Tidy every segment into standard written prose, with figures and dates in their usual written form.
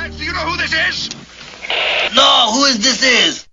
Lads, do you know who this is? No, who is this is?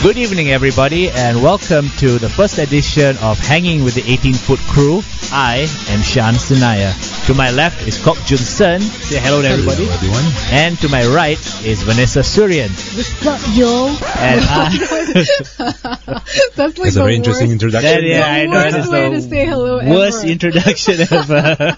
Good evening, everybody, and welcome to the first edition of Hanging with the 18-Foot Crew. I am Junsern and Shan. To my left is Junsern. Say hello to everybody. Hello, everyone. And to my right is Vanessa Suryan. What's up, yo? And That's like It's a very interesting introduction. I know. Worst way to say hello worst ever. Introduction ever.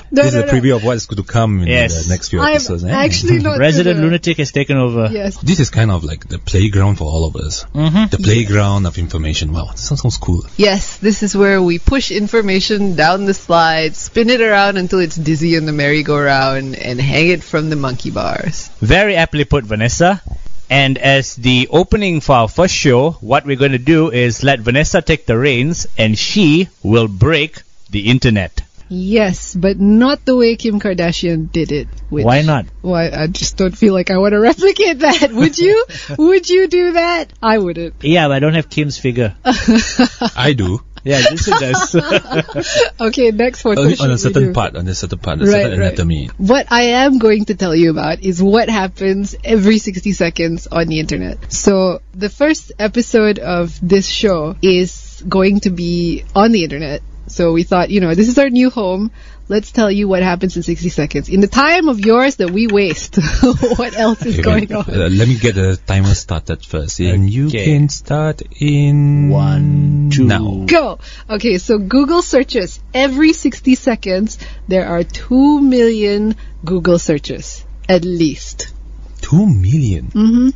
This is a preview of what is to come in the next few episodes. I'm actually not Resident Lunatic has taken over. Yes. This is kind of like the playground for all of us. Mm-hmm. The playground of information. Wow, this sounds cool. Yes, this is where we push information down the slide, spin it around until it's dizzy in the merry-go-round, and hang it from the monkey bars. Very aptly put, Vanessa. And as the opening for our first show, what we're going to do is let Vanessa take the reins, and she will break the internet. Yes, but not the way Kim Kardashian did it. Why not? Why? I just don't feel like I want to replicate that. Would you? Would you do that? I wouldn't. Yeah, but I don't have Kim's figure. I do. Yeah, this does. Okay, next one. On a certain part, a certain anatomy. What I am going to tell you about is what happens every 60 seconds on the internet. So the first episode of this show is going to be on the internet. So we thought, this is our new home. Let's tell you what happens in 60 seconds. In the time of yours that we waste, what else is going on? Let me get the timer started first. And you can start in 1, 2, now. Go! Okay, so Google searches. Every 60 seconds, there are 2 million Google searches. At least. 2 million? Mm-hmm.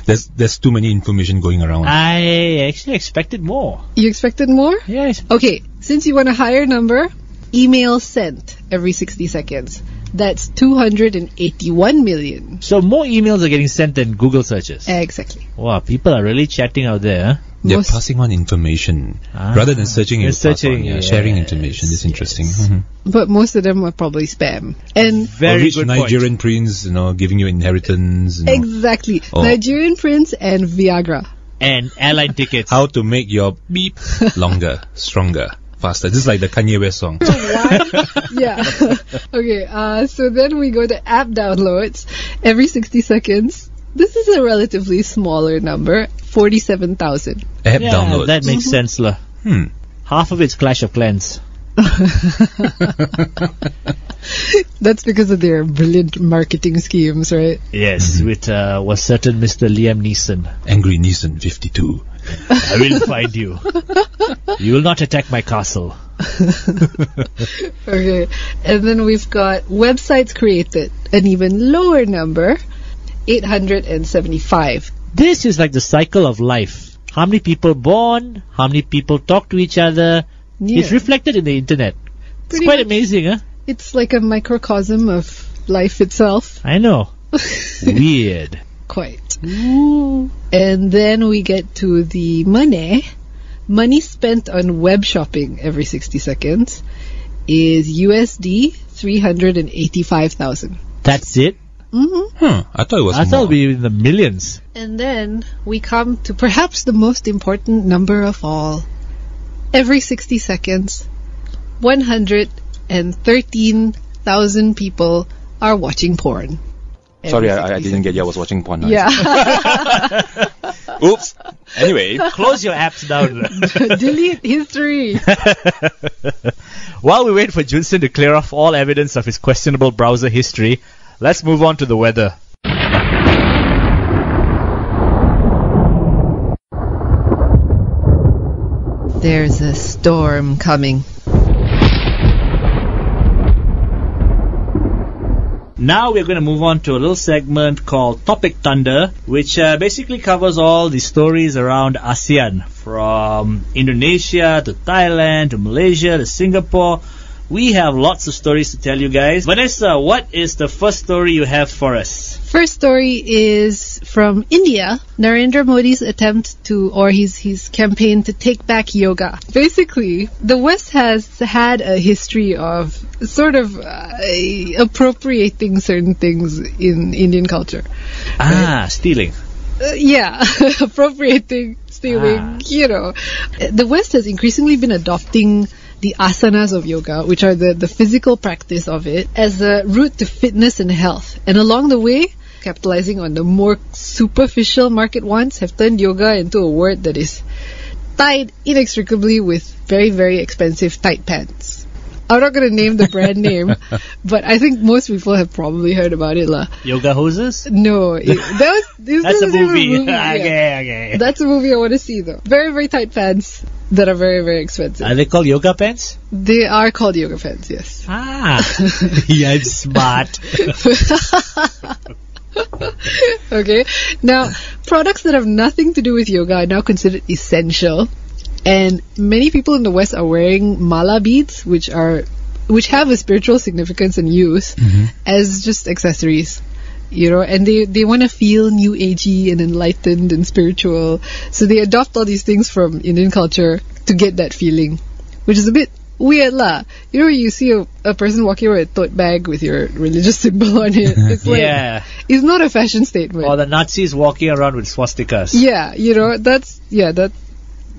There's too many information going around. I actually expected more. You expected more? Yes. Okay, since you want a higher number, email sent every 60 seconds. That's 281 million. So more emails are getting sent than Google searches. Exactly. Wow, people are really chatting out there. Huh? They're passing on information rather than searching. Sharing information is interesting. Mm-hmm. But most of them are probably spam. And very rich good Nigerian point. prince, giving you inheritance. Exactly. Nigerian prince and Viagra. And airline tickets. How to make your beep longer, stronger, faster. This is like the Kanye West song. Yeah. Okay, so then we go to app downloads every 60 seconds. This is a relatively smaller number, 47,000. App downloads. That makes sense, lah. Half of it's Clash of Clans. That's because of their brilliant marketing schemes, right? Yes, with was certain Mr. Liam Neeson. Angry Neeson 52. I will find you. You will not attack my castle. Okay, and then we've got websites created, an even lower number, 875. This is like the cycle of life. How many people born? How many people talk to each other? Yeah. It's reflected in the internet. Pretty it's quite much. Amazing, huh? It's like a microcosm of life itself. I know. Weird. Quite. Ooh. And then we get to the money. Money spent on web shopping every 60 seconds is USD 385,000. That's it? Mm-hmm. I thought it was I thought it more. would be in the millions. And then we come to perhaps the most important number of all. Every 60 seconds, 113,000 people are watching porn. Sorry, I didn't get you. I was watching porn. Yeah. Oops. Anyway. Close your apps down. Delete history. While we wait for Junsern to clear off all evidence of his questionable browser history, let's move on to the weather. There's a storm coming. Now we're going to move on to a little segment called Topic Thunder, which basically covers all the stories around ASEAN, from Indonesia to Thailand to Malaysia to Singapore. We have lots of stories to tell you guys. Vanessa, what is the first story you have for us? First story is from India. Narendra Modi's attempt to, or his campaign to take back yoga. Basically, the West has had a history of sort of appropriating certain things in Indian culture. Right? Stealing. Yeah, appropriating, stealing, The West has increasingly been adopting the asanas of yoga, which are the physical practice of it, as a route to fitness and health. And along the way, capitalizing on the more superficial market wants, have turned yoga into a word that is tied inextricably with very, very expensive tight pants. I'm not going to name the brand name, but I think most people have probably heard about it. Yoga hoses? No. That's a movie. Yeah. Okay. That's a movie I want to see, though. Very, very tight pants that are very, very expensive. Are they called yoga pants? They are called yoga pants, yes. Yeah, I'm smart. Okay. Now, products that have nothing to do with yoga are now considered essential. And many people in the West are wearing mala beads, which have a spiritual significance and use as just accessories, and they want to feel new agey and enlightened and spiritual. So they adopt all these things from Indian culture to get that feeling, which is a bit weird lah. You see a person walking around with a tote bag with your religious symbol on it. It's like, it's not a fashion statement. Or the Nazis walking around with swastikas. Yeah, that's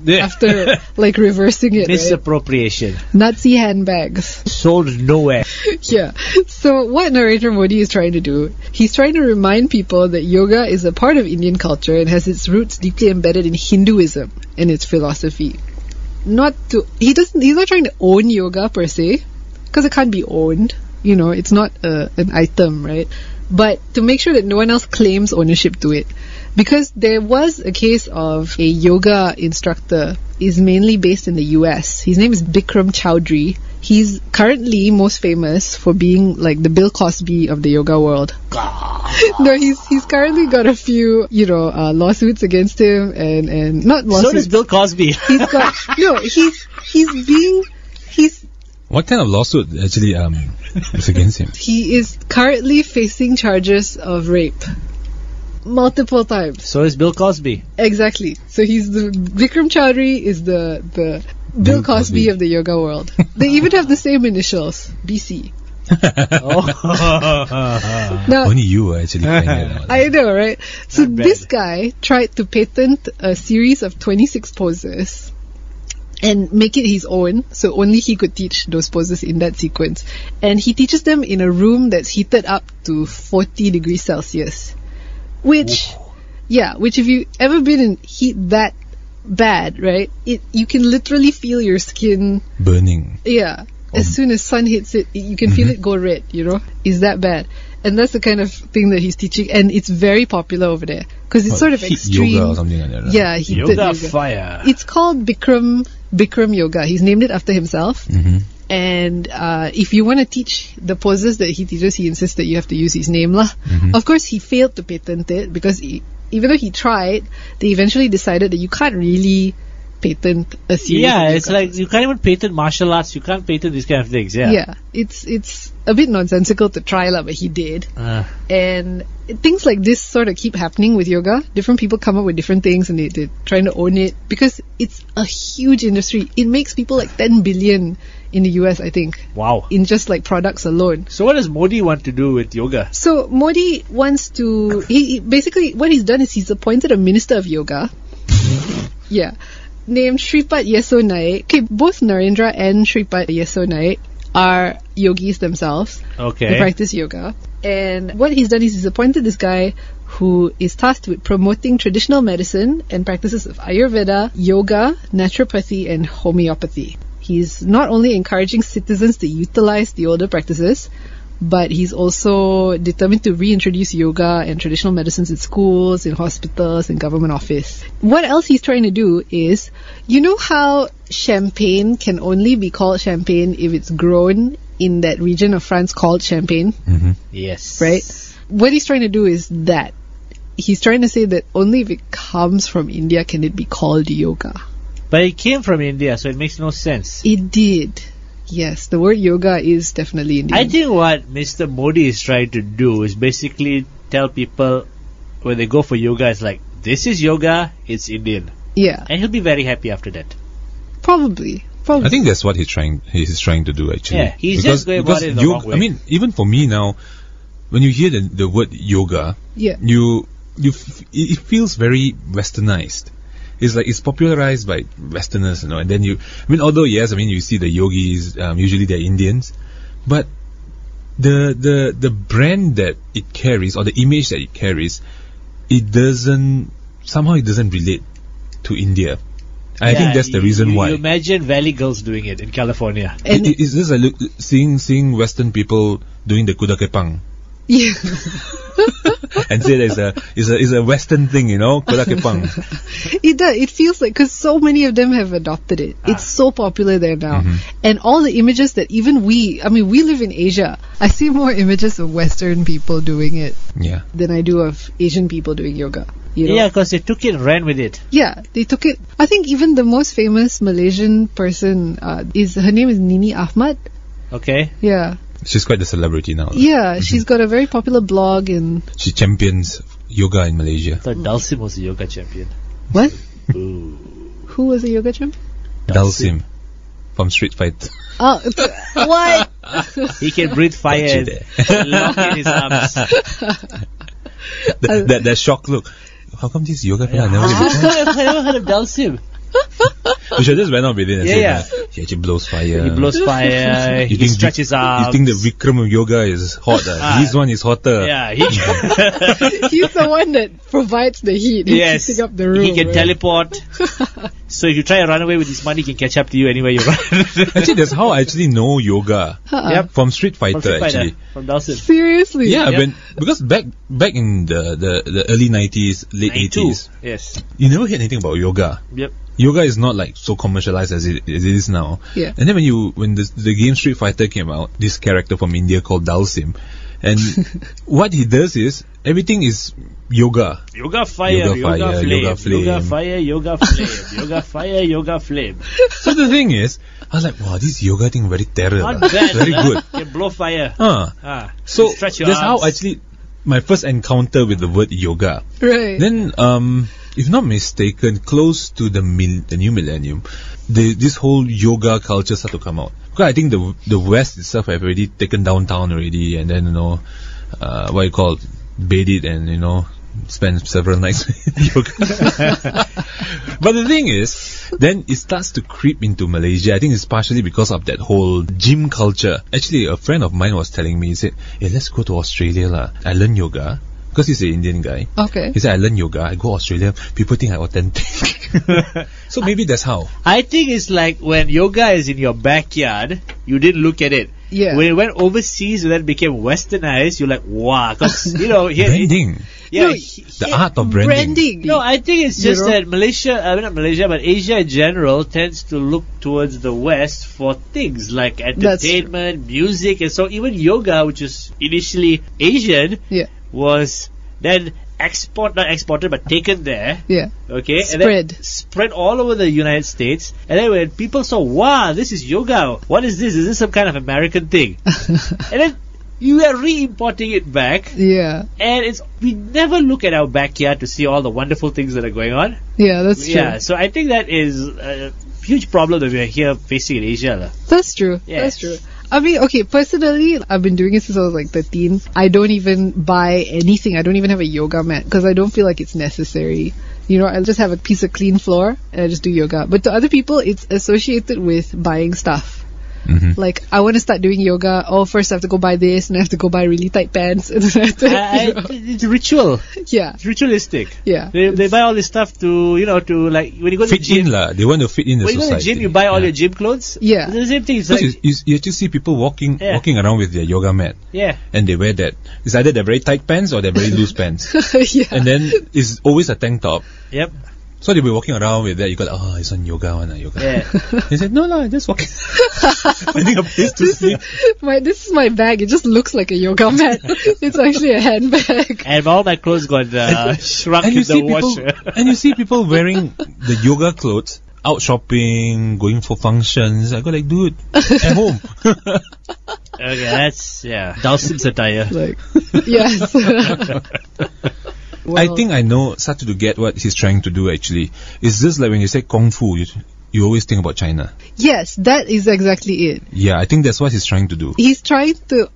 after reversing it, misappropriation. Right? Nazi handbags sold nowhere. Yeah. So what Narendra Modi is trying to do, he's trying to remind people that yoga is a part of Indian culture and has its roots deeply embedded in Hinduism and its philosophy. He's not trying to own yoga per se, because it can't be owned. It's not an item, right? But to make sure that no one else claims ownership to it. Because there was a case of a yoga instructor, is mainly based in the US. His name is Bikram Chowdhury. He's currently most famous for being like the Bill Cosby of the yoga world. No, he's currently got a few, lawsuits against him and not lawsuits. So does Bill Cosby. He's got he's What kind of lawsuit actually is against him? He is currently facing charges of rape. Multiple times. So is Bill Cosby. Exactly. So he's the Bikram Chowdhury is the Bill Cosby of the yoga world. They even have the same initials, BC. Now, only you are actually playing it out. I know, right? So this guy tried to patent a series of 26 poses and make it his own, so only he could teach those poses in that sequence. And he teaches them in a room that's heated up to 40 degrees Celsius. Which if you've ever been in heat that bad, right? You can literally feel your skin burning. Yeah. As soon as sun hits it, you can feel it go red, It's that bad. And that's the kind of thing that he's teaching, and it's very popular over there. Because it's sort of extreme. Yoga or something like that, right? Yeah, yoga fire. It's called Bikram Yoga. He's named it after himself. And if you want to teach the poses that he teaches, he insists that you have to use his name lah. Of course, he failed to patent it because even though he tried, they eventually decided that you can't really patent a series. Yeah, it's like you can't even patent martial arts. You can't patent these kind of things. Yeah, it's a bit nonsensical to try lah, but he did. And things like this sort of keep happening with yoga. Different people come up with different things, and they're trying to own it because it's a huge industry. It makes people like 10 billion in the US, I think. Wow. In just like products alone. So what does Modi want to do with yoga? So Modi wants to, he basically what he's done is he's appointed a minister of yoga. Yeah. Named Shripad Yeso Naik. Okay, both Narendra and Shripad Yeso Naik are yogis themselves. Okay. They practice yoga. And what he's done is he's appointed this guy who is tasked with promoting traditional medicine and practices of Ayurveda, yoga, naturopathy, and homeopathy. He's not only encouraging citizens to utilize the older practices, but he's also determined to reintroduce yoga and traditional medicines in schools, in hospitals, in government office. What else he's trying to do is, you know how champagne can only be called champagne if it's grown in that region of France called Champagne? Yes. Right? What he's trying to do is that. He's trying to say that only if it comes from India can it be called yoga. But it came from India, so it makes no sense. It did. Yes, the word yoga is definitely Indian. I think what Mr. Modi is trying to do is basically tell people when they go for yoga, it's like, this is yoga, it's Indian. Yeah. And he'll be very happy after that. Probably. I think that's what he's trying to do, actually. Yeah, he's just going about it the wrong way. I mean, even for me now, when you hear the word yoga, it feels very westernized. It's like it's popularized by Westerners, and then although yes, you see the yogis, usually they're Indians, but the brand that it carries, or the image that it carries, it doesn't relate to India. I think that's the reason why. You imagine Valley Girls doing it in California. It's just like seeing Western people doing the kuda kepang. Yeah. And say that it's a Western thing, kuda kepang. It does. It feels like, because so many of them have adopted it. It's so popular there now. And all the images that even we live in Asia. I see more images of Western people doing it than I do of Asian people doing yoga. Yeah, because they took it and ran with it. Yeah, they took it. I think even the most famous Malaysian person, her name is Nini Ahmad. Okay. Yeah. She's quite a celebrity now. Yeah, she's got a very popular blog and... She champions yoga in Malaysia. I thought Dalsim was a yoga champion. What? Ooh. Who was a yoga champion? Dalsim. From Street Fighter. Oh, what? He can breathe fire and lock in his arms. That shock look. How come this yoga fella I never heard of Dalsim? We should just went out with it and say he actually blows fire. He blows fire. He stretches arms. You think the Vikram of yoga is hot? His one is hotter. Yeah, he's the one that provides the heat. He's heating up the room. He can teleport. So if you try to run away with his money, he can catch up to you anywhere you run. Actually, that's how I actually know yoga. Yep. From Street Fighter, actually. From Dalsim. Seriously? Yeah, because back in the early 90s, late 80s, yes, you never heard anything about yoga. Yep. Yoga is not like so commercialized as it is now. Yeah. And then when the game Street Fighter came out, this character from India called Dalsim, and what he does is everything is yoga. Yoga fire, yoga flame. Yoga fire, yoga flame. Yoga fire, yoga flame. So the thing is, I was like, wow, this yoga thing very terrible. Not bad. Very good. Can blow fire. So stretch your that's arms. how actually my first encounter with the word yoga. Right. Then if not mistaken, close to the new millennium, this whole yoga culture started to come out. Because I think the West itself have already taken downtown already, and then bathe it and spend several nights with yoga. But the thing is, then it starts to creep into Malaysia. I think it's partially because of that whole gym culture. Actually, a friend of mine was telling me, he said, hey, let's go to Australia lah. I learn yoga. Because he's an Indian guy. Okay. He said, I learn yoga, I go Australia, people think I'm authentic. So maybe that's how. I think it's like when yoga is in your backyard, you didn't look at it. Yeah. When it went overseas and then became westernized, you're like, wow. Because, branding. The art of branding. No, I think it's just that not Malaysia, but Asia in general tends to look towards the West for things like entertainment, music, and so even yoga, which is initially Asian, was then not exported, but taken there. Yeah. Okay. Spread. And then spread all over the United States. And then when people saw, wow, this is yoga. What is this? Is this some kind of American thing? And then you are re-importing it back. Yeah. And we never look at our backyard to see all the wonderful things that are going on. Yeah, that's true. Yeah, so I think that is a huge problem that we are here facing in Asia. That's true. Yes. That's true. I mean, okay, personally, I've been doing it since I was like 13. I don't even buy anything. I don't even have a yoga mat because I don't feel like it's necessary. I just have a piece of clean floor and I just do yoga. But to other people, it's associated with buying stuff. Mm-hmm. Like, I want to start doing yoga. Oh, first I have to go buy this and I have to go buy really tight pants. And then it's ritual. Yeah. It's ritualistic. Yeah. They buy all this stuff to like, when you go to the gym. They want to fit in the society. When you go to the gym, you buy all your gym clothes. Yeah. It's the same thing. It's like, you actually see people walking around with their yoga mat. Yeah. And they wear that. It's either they're very tight pants or they're very loose pants. Yeah. And then it's always a tank top. Yep. So they'll be walking around with that. You got, it's on yoga one, yoga. Yeah. He said, no, just walking. Finding a place to sleep. This is my bag. It just looks like a yoga mat. It's actually a handbag. And all my clothes got shrunk in the washer. And you see people wearing the yoga clothes out shopping, going for functions. I go like, dude, at home. Okay, that's Dawson's attire. Yes. Well, I think I know, start to get what he's trying to do actually. It's just like when you say Kung Fu, you always think about China. Yes, that is exactly it. Yeah, I think that's what he's trying to do. He's trying to,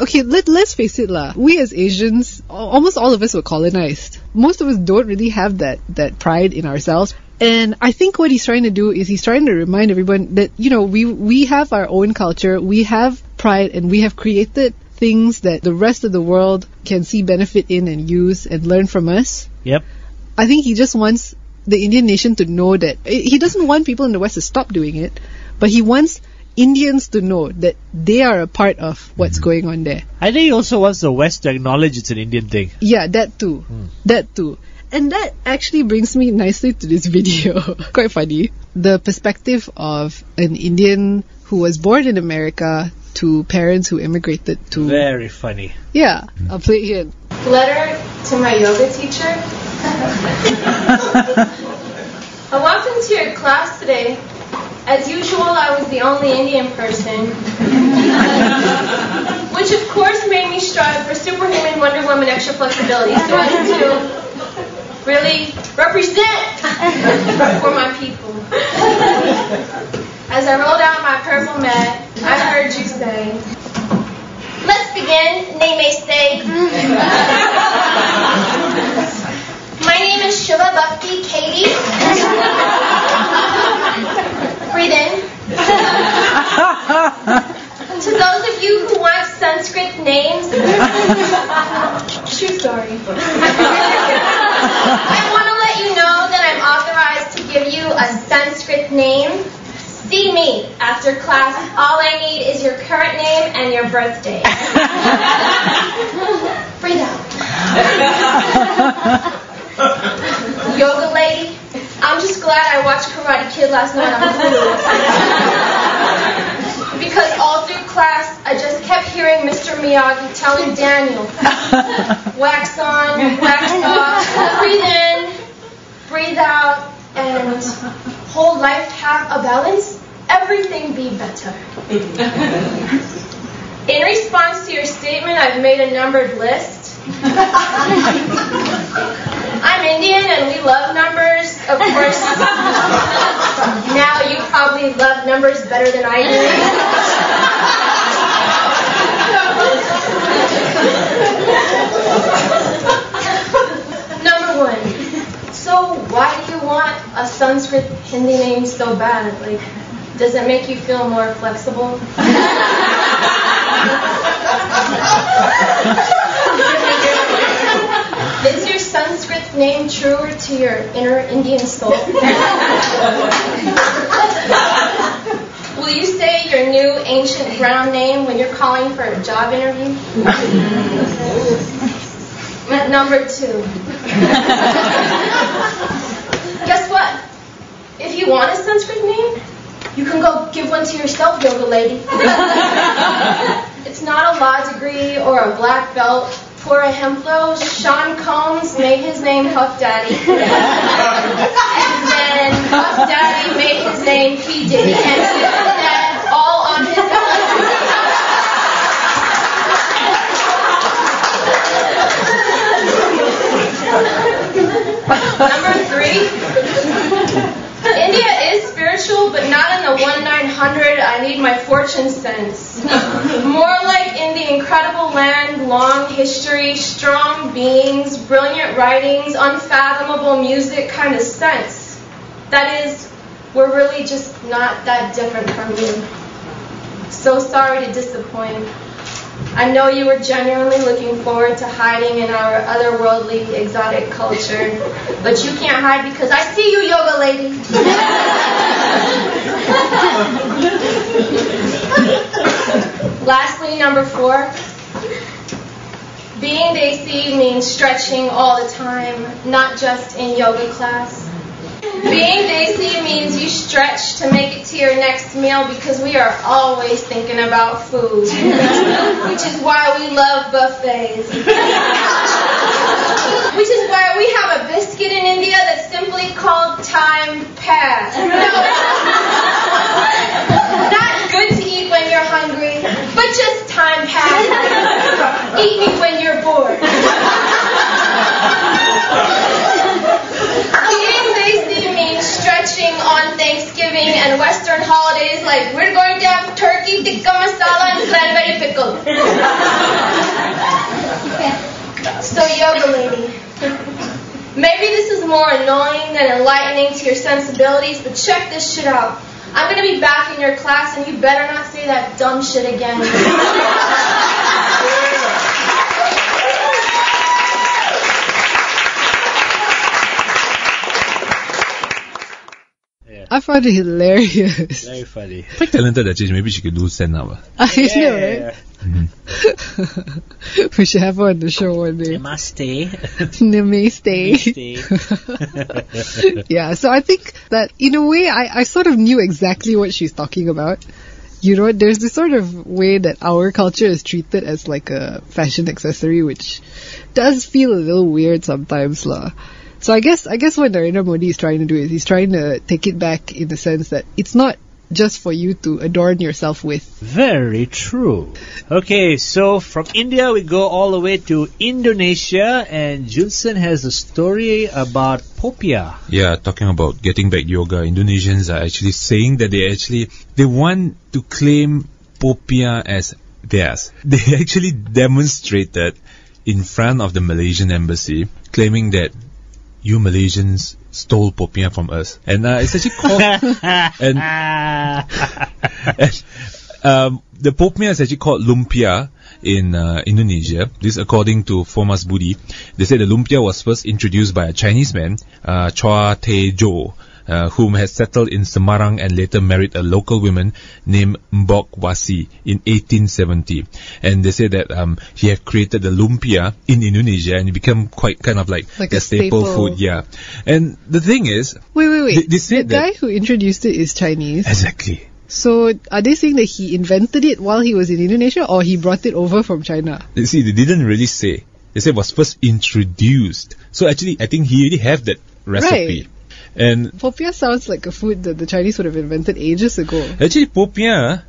okay, let's face it lah. We as Asians, almost all of us were colonized. Most of us don't really have that pride in ourselves. And I think what he's trying to do is he's trying to remind everyone that, we have our own culture, we have pride, and we have created things that the rest of the world can see benefit in and use and learn from us. Yep. I think he just wants the Indian nation to know that he doesn't want people in the West to stop doing it, but he wants Indians to know that they are a part of what's going on there. I think he also wants the West to acknowledge it's an Indian thing. Yeah, that too. That too. And that actually brings me nicely to this video. Quite funny. The perspective of an Indian who was born in America to parents who immigrated to... Very funny. Yeah, I'll play it here. Letter to my yoga teacher. I walked into your class today. As usual, I was the only Indian person. Which of course made me strive for superhuman Wonder Woman extra flexibility so as to really represent for my people. As I rolled out my purple mat, I heard you say, "Let's begin, Namaste." My name is Shiva Bhakti Katie. Breathe in. To those of you who want Sanskrit names, true story. I want to let you know that I'm authorized to give you a Sanskrit name. See me after class. All I need is your current name and your birthday. Breathe out. Yoga lady, I'm just glad I watched Karate Kid last night on Hulu. Because all through class, I just kept hearing Mr. Miyagi telling Daniel, wax on, wax off, breathe in, breathe out, and whole life have a balance, everything be better. In response to your statement, I've made a numbered list. I'm Indian and we love numbers, of course. Now you probably love numbers better than I do. Number 1. So why do you want a Sanskrit Hindi name so bad? Like, does it make you feel more flexible? Is your Sanskrit name truer to your inner Indian soul? Will you say your new ancient brown name when you're calling for a job interview? Number 2. Guess what? If you want a Sanskrit name, you can go give one to yourself, yoga lady. It's not a law degree or a black belt. For a hemplo, Sean Combs made his name Puff Daddy. And then Puff Daddy made his name P. Diddy. And he did that all on his own. Number 3. India is spiritual, but not in the 1-900 I need my fortune sense. More like in the incredible land, long history, strong beings, brilliant writings, unfathomable music kind of sense. That is, we're really just not that different from you. So sorry to disappoint. I know you were genuinely looking forward to hiding in our otherworldly, exotic culture, but you can't hide because I see you, yoga lady. Lastly, number 4. Being Desi means stretching all the time, not just in yoga class. Being Desi means you stretch to make it to your next meal because we are always thinking about food, which is why we love buffets. Which is why we have a biscuit in India that's simply called time pass. No. Not good to eat when you're hungry, but just time pass. Eat me when you're bored. Eating lazy means stretching on Thanksgiving and Western holidays like we're going to have turkey, tikka masala, and cranberry pickle. So yoga lady, maybe this is more annoying than enlightening to your sensibilities, but check this shit out. I'm going to be back in your class and you better not say that dumb shit again. I found it hilarious. Very funny. Quite talented actually. Maybe she could do stand-up. I know, right? We should have her on the show one day. Namaste. Namaste. Yeah, so I think that in a way I sort of knew exactly what she's talking about. You know, there's this sort of way that our culture is treated as like a fashion accessory, which does feel a little weird sometimes, lah. So I guess what Narendra Modi is trying to do is he's trying to take it back in the sense that it's not just for you to adorn yourself with. Very true. Okay, so from India we go all the way to Indonesia, and Junsen has a story about Popia. Yeah, talking about getting back yoga, Indonesians are actually saying that they want to claim Popia as theirs. They actually demonstrated in front of the Malaysian embassy, claiming that you Malaysians stole Popia from us. And it's actually called... the Popia is actually called lumpia in Indonesia. This according to Formas Budi. They say the lumpia was first introduced by a Chinese man, Chua Tejo, whom had settled in Semarang and later married a local woman named Mbok Wasi in 1870. And they say that he had created the lumpia in Indonesia and it became quite kind of like a staple food. Yeah. And the thing is... Wait. They said the guy who introduced it is Chinese. Exactly. So are they saying that he invented it while he was in Indonesia or he brought it over from China? You see, they didn't really say. They said it was first introduced. So actually, I think he already have that recipe. Right. And Popia sounds like a food that the Chinese would have invented ages ago. Actually, Popia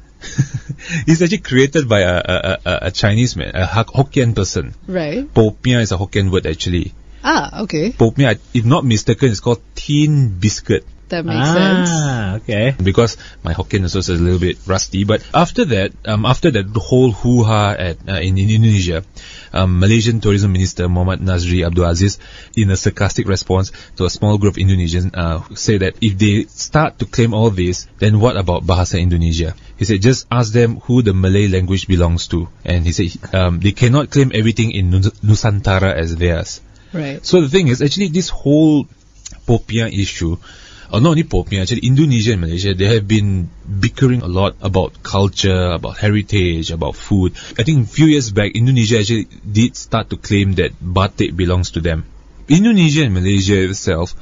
is actually created by a Chinese man, a Hokkien person. Right. Popia is a Hokkien word actually. Ah, okay. Popia, if not mistaken, is called tin biscuit. That makes sense. Ah, okay. Because my Hokkien is also a little bit rusty. But after that, the whole hoo-ha in Indonesia, Malaysian Tourism Minister Muhammad Nazri Abdul Aziz, in a sarcastic response to a small group of Indonesians, say that if they start to claim all this, then what about Bahasa Indonesia? He said, just ask them who the Malay language belongs to. And he said, they cannot claim everything in Nusantara as theirs. Right. So the thing is, actually, this whole Popia issue, or not only Popia, actually Indonesia and Malaysia, they have been bickering a lot about culture, about heritage, about food. I think a few years back, Indonesia actually did start to claim that batik belongs to them. Indonesia and Malaysia itself,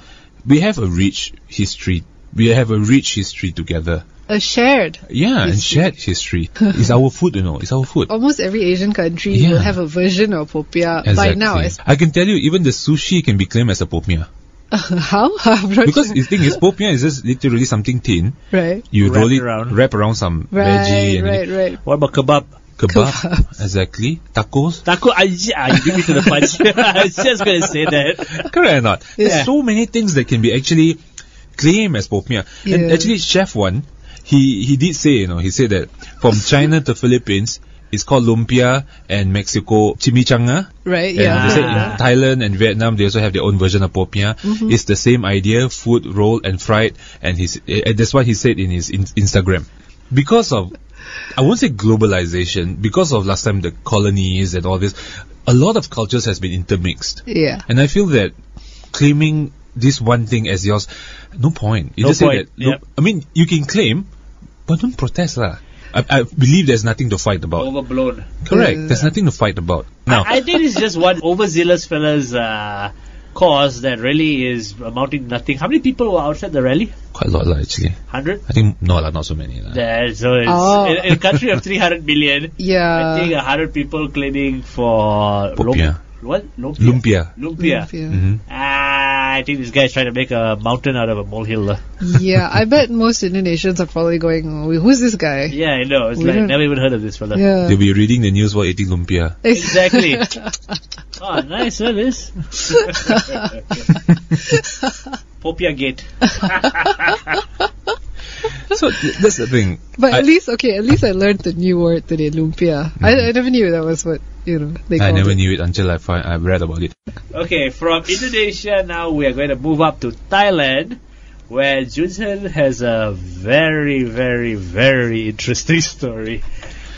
we have a rich history. We have a rich history together. A shared and shared history. It's our food, It's our food. Almost every Asian country will have a version of Popia by now. I can tell you, even the sushi can be claimed as a Popia. How? Because the thing is, Popia is just literally something thin. Right. You wrap around some veggie. Right. What about kebab? Kebab, exactly. Tacos. You beat me to the punch. I was just going to say that. Correct or not? There's so many things that can be actually claimed as Popia. Yeah. And actually, Chef One, he did say, he said that from China to Philippines, it's called lumpia, and Mexico chimichanga. Right, They say in Thailand and Vietnam, they also have their own version of Popia. Mm-hmm. It's the same idea, food, rolled and fried, and that's what he said in his Instagram. Because of, I won't say globalization, because of last time the colonies and all this, a lot of cultures has been intermixed. Yeah. And I feel that claiming this one thing as yours, no point. You just say that, yep. I mean, you can claim, but don't protest lah. I believe there's nothing to fight about. Overblown. Correct. There's nothing to fight about. Now, I think it's just one overzealous fella's cause that really is amounting to nothing. How many people were outside the rally? Quite a lot, actually. 100? I think, not so many. So it's in a country of 300 million. Yeah. I think 100 people claiming for... Popia. What? Lumpia. Lumpia. Mm-hmm. I think this guy is trying to make a mountain out of a molehill. Yeah, I bet most Indonesians are probably going, oh, who's this guy? Yeah, I know. It's like, never even heard of this fella. Yeah. They'll be reading the news while eating lumpia. Exactly. Oh, nice service. Popia Gate. So that's the thing. But at least I learned the new word today, lumpia. I never knew that was what, they called I never it. knew it until I read about it. Okay, from Indonesia now we are going to move up to Thailand, where Junsern has a very, very, very interesting story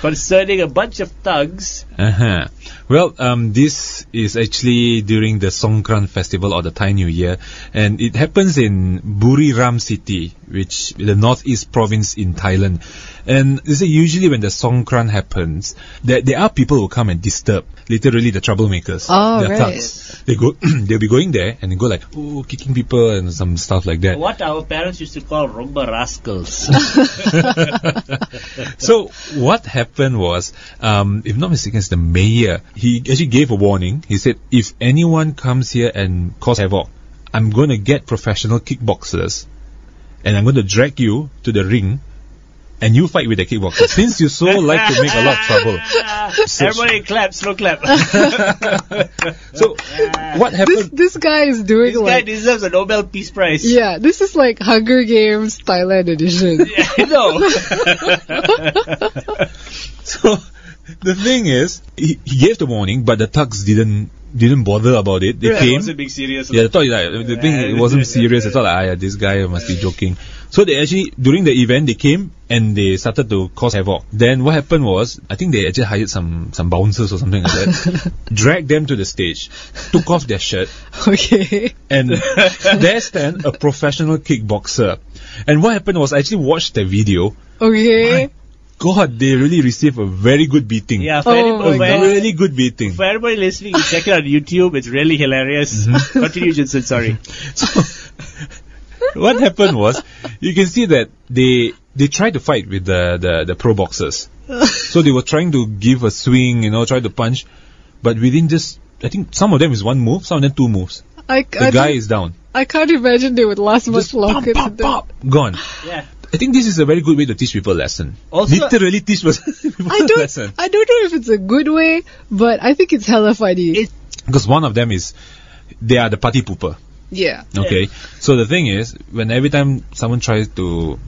concerning a bunch of thugs. Uh-huh. Well, this is actually during the Songkran festival or the Thai New Year, and it happens in Buriram city, which is the northeast province in Thailand. And this is usually when the Songkran happens, there are people who come and disturb, literally the troublemakers. Oh, the right. thugs. They'll be going there and they go like, kicking people and some stuff like that. What our parents used to call rumba rascals. So what happened was, if not mistaken, it's the mayor. He actually gave a warning. He said, if anyone comes here and cause havoc, I'm going to get professional kickboxers and I'm going to drag you to the ring and you fight with the kickboxers. Since you so like to make a lot of trouble. Everybody clap, slow clap. So what happened? This guy is doing This guy deserves a Nobel Peace Prize. Yeah, this is like Hunger Games Thailand edition. Yeah, I know. So the thing is, he gave the warning, but the thugs didn't bother about it. They came. It wasn't big serious. Yeah, they thought the thing it wasn't serious. They thought, this guy must be joking. So they actually, during the event, they came and they started to cause havoc. Then what happened was, I think they actually hired some bouncers or something like that, dragged them to the stage, took off their shirt, Okay. and there stand a professional kickboxer. And what happened was, I actually watched the video. Okay. My God, they really received a very good beating. Yeah, Oh my God. Really good beating. For everybody listening, you check it on YouTube. It's really hilarious. Continue, Junsern, sorry. So, what happened was, you can see that they tried to fight with the pro boxers. So they were trying to give a swing, try to punch, but within just, I think some of them is one move, some of them two moves. The guy is down. I can't imagine they would last much Just longer pop, than that. gone. Yeah. I think this is a very good way to teach people a lesson. Also- Literally teach people a lesson. I don't know if it's a good way, but I think it's hella funny. Because one of them is, they are the party pooper. Yeah. Okay, so the thing is, when every time someone tries to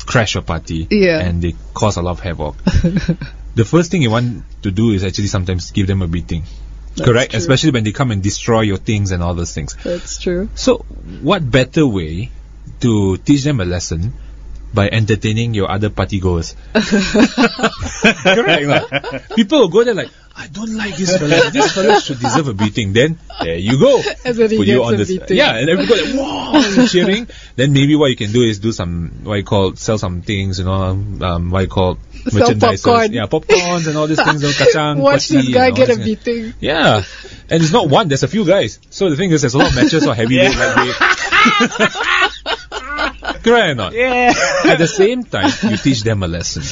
crash your party and they cause a lot of havoc, the first thing you want to do is actually sometimes give them a beating. Correct? True. Especially when they come and destroy your things and all those things. That's true. So, what better way to teach them a lesson by entertaining your other party goers? Correct. No? People will go there like, I don't like this fella. This fella should deserve a beating. Then there you go. And then he Put gets you on a the beating. yeah, and everybody like, wow, cheering. Then maybe what you can do is do some sell some things, Sell merchandise. popcorn. Yeah, popcorns and all these things. Kacang, Watch this kwasi guy and all get a these things. beating. Yeah, and it's not one. There's a few guys. So the thing is, there's a lot of matches or heavyweight, lightweight. Correct or not? Yeah. At the same time, you teach them a lesson.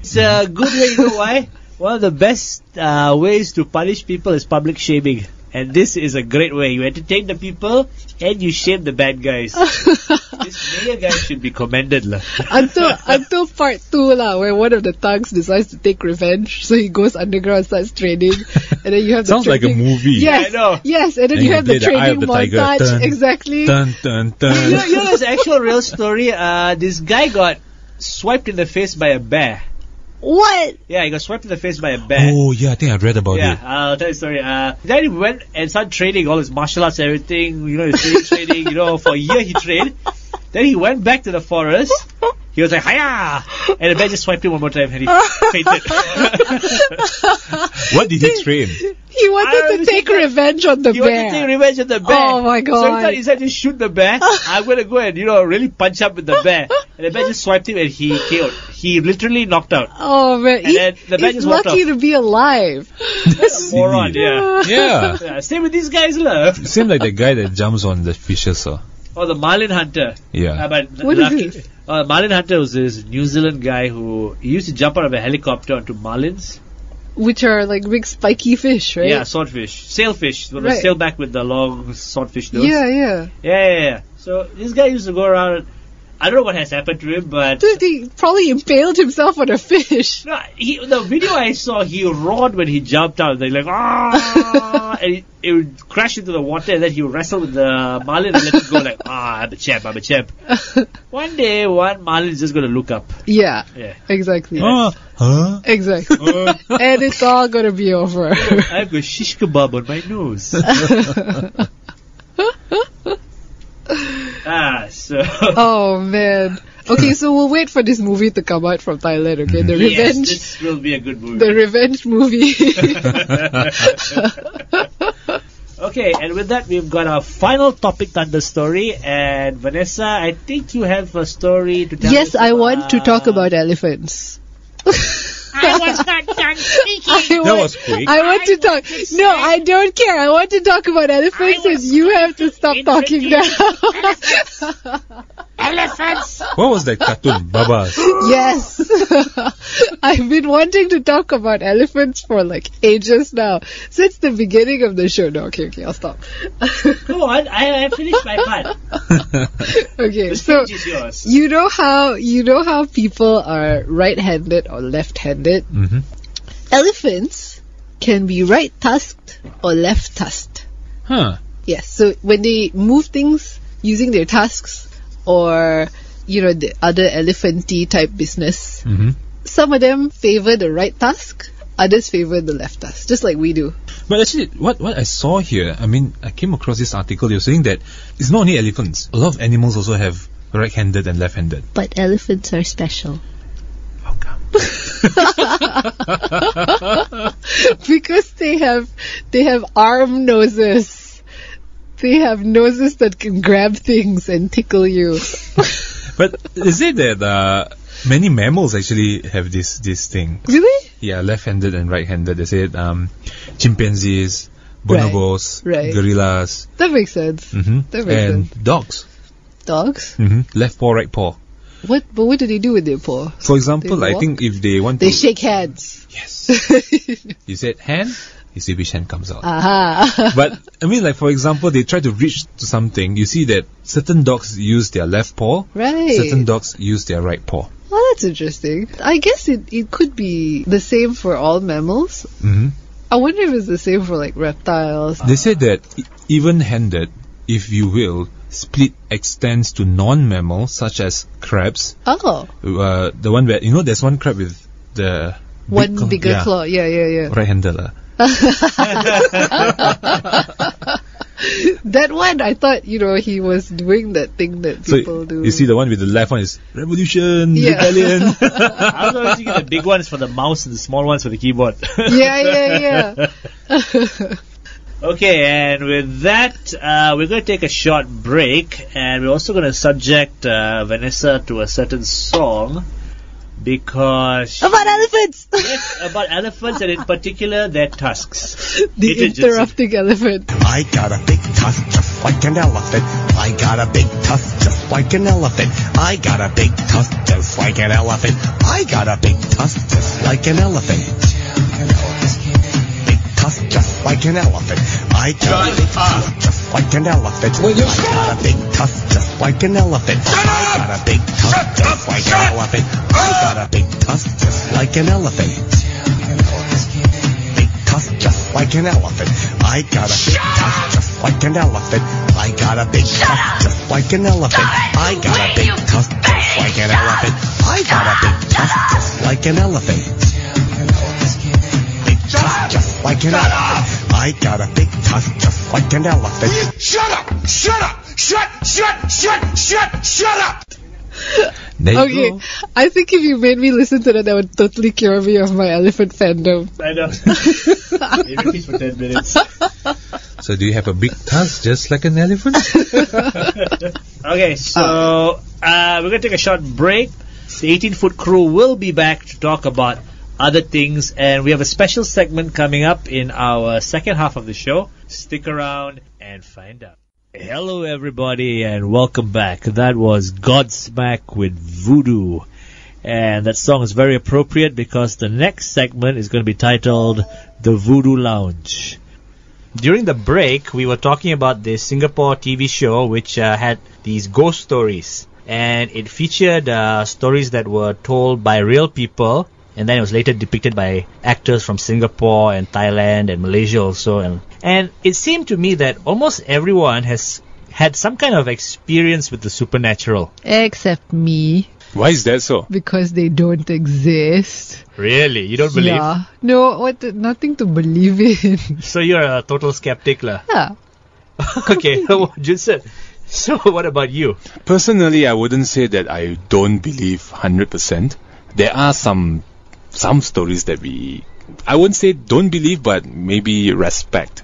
It's a good way, you know why? One of the best ways to punish people is public shaming. And this is a great way. You entertain the people and you shame the bad guys. This mayor guy should be commended. Until part 2 where one of the thugs decides to take revenge, so he goes underground and starts training, and then you have the Sounds like a movie. Yes, I know. yes, and then And you you have the play the Eye of training the Tiger. montage. Dun, Exactly. Dun, dun, dun. You know this actual real story? This guy got swiped in the face by a bear. What? Yeah, he got swiped in the face by a bear. Oh, yeah, I think I read about Yeah, it. I'll tell you the story. Then he went and started training all his martial arts, everything. His training. For a year he trained. Then he went back to the forest. He was like, "Hiya!" And the bear just swiped him one more time and he fainted. What did he train? He wanted to take revenge on the He bear. wanted to take revenge on the bear. Oh my God. So he said, just shoot the bear. I'm going to go and, really punch up with the bear. And the bear just swiped him and he KO'd. He literally knocked out. Oh man, And then the bear he's just walked lucky off. to be alive. Moron, yeah. Yeah. Yeah, same with these guys, love. Same like the guy that jumps on the fishes. Oh, the marlin hunter. Yeah. But What is this? Marlin hunter was this New Zealand guy who he used to jump out of a helicopter onto marlins. which are like big spiky fish, right? Yeah, swordfish. Sailfish. The Right. sailback with the long swordfish nose. Yeah. Yeah. So this guy used to go around. I don't know what has happened to him, but Dude, he probably impaled himself on a fish. no, the video I saw, he roared when he jumped out. They're like, ah, and it would crash into the water, and then he would wrestle with the marlin and let it go like, I'm a champ. One day, one marlin is just going to look up. Yeah, Yeah. exactly. Huh? Exactly. And it's all going to be over. I've got shish kebab on my nose. So Oh, man. Okay, so we'll wait for this movie to come out from Thailand, okay? The yes, revenge. this will be a good movie. The revenge movie. Okay, and with that, we've got our final topic thunder story. And Vanessa, I think you have a story to tell us. Yes, I want to talk about elephants. I was not done speaking. That was quick. I want to talk. No, I don't care. I want to talk about elephants, and you have to stop talking now. Elephants. What was that cartoon? Babas. Yes. I've been wanting to talk about elephants for like ages now. Since the beginning of the show. No, okay, I'll stop. Go on, I finished my part. Okay, The so stage is yours. you know how people are right-handed or left-handed? Mm-hmm. Elephants can be right-tusked or left-tusked. Huh. Yes, so when they move things using their tusks or, the other elephanty type business, Mm-hmm. some of them favor the right tusk, others favor the left tusk, just like we do. But actually, what I saw here, I came across this article. You're saying that it's not only elephants. A lot of animals also have right-handed and left-handed. But elephants are special. How come? Because they have arm noses. They have noses that can grab things and tickle you. But they say that many mammals actually have this thing. Really? Yeah, left-handed and right-handed. They say chimpanzees, bonobos, Right. gorillas, That makes sense. That makes and sense. dogs. Dogs? Left paw, right paw. But what do they do with their paw? For example, They I walk? think if they want They to... shake hands. Yes. You said hand, you see which hand comes out. Aha. But, for example, they try to reach to something. You see that certain dogs use their left paw, Right. certain dogs use their right paw. Well, that's interesting. I guess it could be the same for all mammals. Mm-hmm. I wonder if it's the same for like reptiles. They said that even-handed, if you will, split extends to non-mammals such as crabs. Oh, The one where, there's one crab with the one big bigger claw. Yeah. right-handed. That one, I thought, he was doing that thing that people So do. you see the one with the left one is revolution, Yeah. rebellion. I was always thinking the big one is for the mouse and the small ones for the keyboard. Yeah. Okay, and with that, we're going to take a short break, and we're also going to subject Vanessa to a certain song because About elephants! yes, about elephants and in particular their tusks. The Interjects. interrupting elephant. I got a big tusk just like an elephant. I got a big tusk just like an elephant. I got a big tusk just like an elephant. I got a big tusk just like an elephant. Big tusk just like an elephant. I got a big tusk just like an elephant. I got a big tusk just like an elephant. I got a big tusk just like an elephant. I got a big tusk just like an elephant. Big tusk just like an elephant. I got a big tusk just like an elephant. I got a big tusk just like an elephant. I got a big tusk just like an elephant. I got a big tusk just like an elephant. Big tusk just like an elephant. I got a big tusk just like an elephant. Shut up! Shut up! Shut up! There you Okay, go. I think if you made me listen to that would totally cure me of my elephant fandom. I know. Maybe please for 10 minutes. So do you have a big tusk just like an elephant? Okay, so we're going to take a short break. The 18-foot crew will be back to talk about other things, and we have a special segment coming up in our second half of the show. Stick around and find out. Hello everybody and welcome back. That was Godsmack with Voodoo. And that song is very appropriate because the next segment is going to be titled The Voodoo Lounge. During the break, we were talking about this Singapore TV show which had these ghost stories. And it featured stories that were told by real people, and then it was later depicted by actors from Singapore and Thailand and Malaysia also. And it seemed to me that almost everyone has had some kind of experience with the supernatural. Except me. Why is that so? Because they don't exist. Really? You don't believe? Yeah. No, nothing to believe in. So you're a total skeptic lah. Yeah. Okay, Junsen. So what about you? Personally, I wouldn't say that I don't believe 100%. There are some stories that I wouldn't say don't believe, but maybe respect.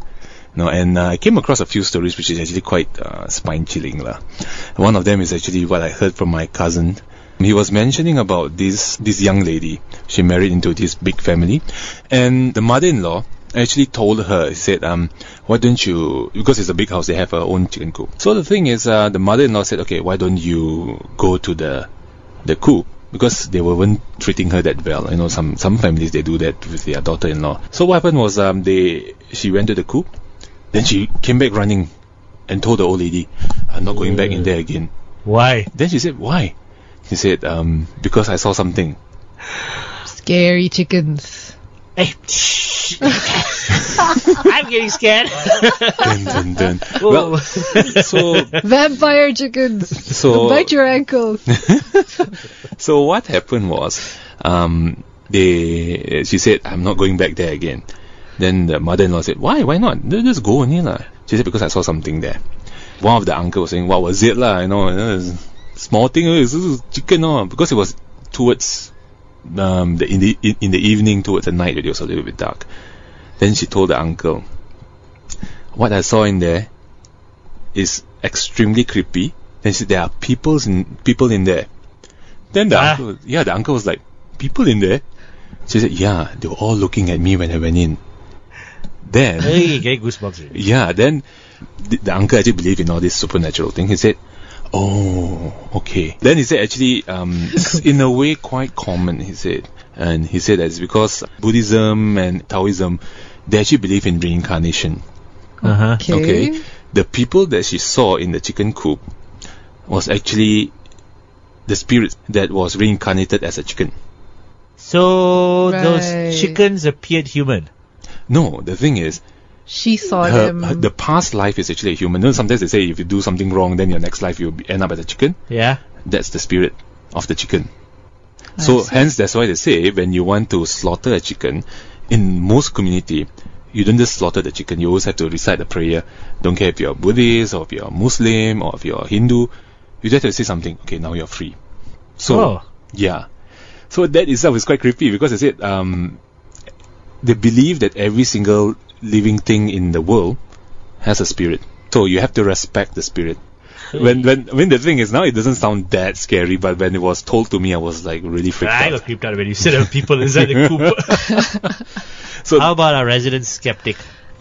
No, and I came across a few stories which is actually quite spine-chilling lah. One of them is actually what I heard from my cousin. He was mentioning about this young lady. She married into this big family, and the mother-in-law actually told her, he said, why don't you, because it's a big house, they have their own chicken coop. So the thing is, the mother-in-law said, okay, why don't you go to the coop? Because they weren't treating her that well. You know, some families, they do that with their daughter-in-law. So what happened was, she went to the coop, then she came back running and told the old lady, I'm not going back in there again. Why? Then she said, why? He said, because I saw something. Scary chickens. Hey, I'm getting scared. Dun. Well, so vampire chickens. So bite your ankles. So what happened was, she said, I'm not going back there again. Then the mother-in-law said, why not? Just go only lah. She said, because I saw something there. One of the uncles was saying, what was it lah? Small thing, this is chicken, because it was towards in the evening, towards the night, it was a little bit dark. Then she told the uncle, what I saw in there is extremely creepy. Then she said, there are people in there. Then the uncle was like, people in there? She said, yeah, they were all looking at me when I went in. Then get goosebumps really. Yeah, then the uncle actually believed in all this supernatural thing. He said, oh, okay. Then he said, actually, in a way quite common, he said. And he said that it's because Buddhism and Taoism, they actually believe in reincarnation. Okay. The people that she saw in the chicken coop was actually the spirit that was reincarnated as a chicken. So those chickens appeared human? No, the thing is, she saw them. The past life is actually a human. You know, sometimes they say if you do something wrong, then your next life you'll end up as a chicken. Yeah. That's the spirit of the chicken. So hence that's why they say when you want to slaughter a chicken, in most community, you don't just slaughter the chicken. You always have to recite the prayer. Don't care if you're Buddhist or if you're Muslim or if you're Hindu. You just have to say something. Okay, now you're free. So yeah. So that itself is quite creepy because they said they believe that every single living thing in the world has a spirit. So you have to respect the spirit. When the thing is, now it doesn't sound that scary, but when it was told to me, I was like really freaked out. I got creeped out when you said there were people inside the coop. So how about our resident skeptic?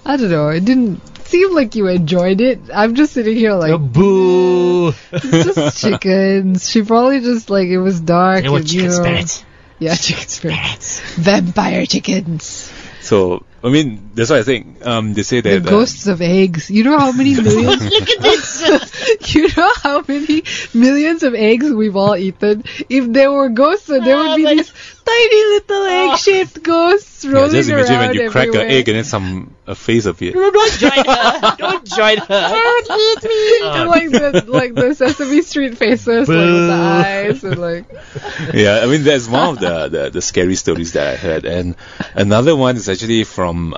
I don't know. It didn't seem like you enjoyed it. I'm just sitting here like, oh, boo. It's just chickens. She probably just like it was dark. It was chicken spirits. Yeah, chicken spirits. Vampire chickens. So, I mean, that's why I think they say that the ghosts of eggs. You know how many millions? Look at this. You know how many millions of eggs we've all eaten? If there were ghosts, there would be these tiny little egg-shaped ghosts rolling just imagine around when you crack everywhere. an egg and then a face appears. Don't join her. Don't join her. Don't eat me. Like the Sesame Street faces, like with the eyes and like. Yeah, I mean that's one of the scary stories that I heard, and another one is actually from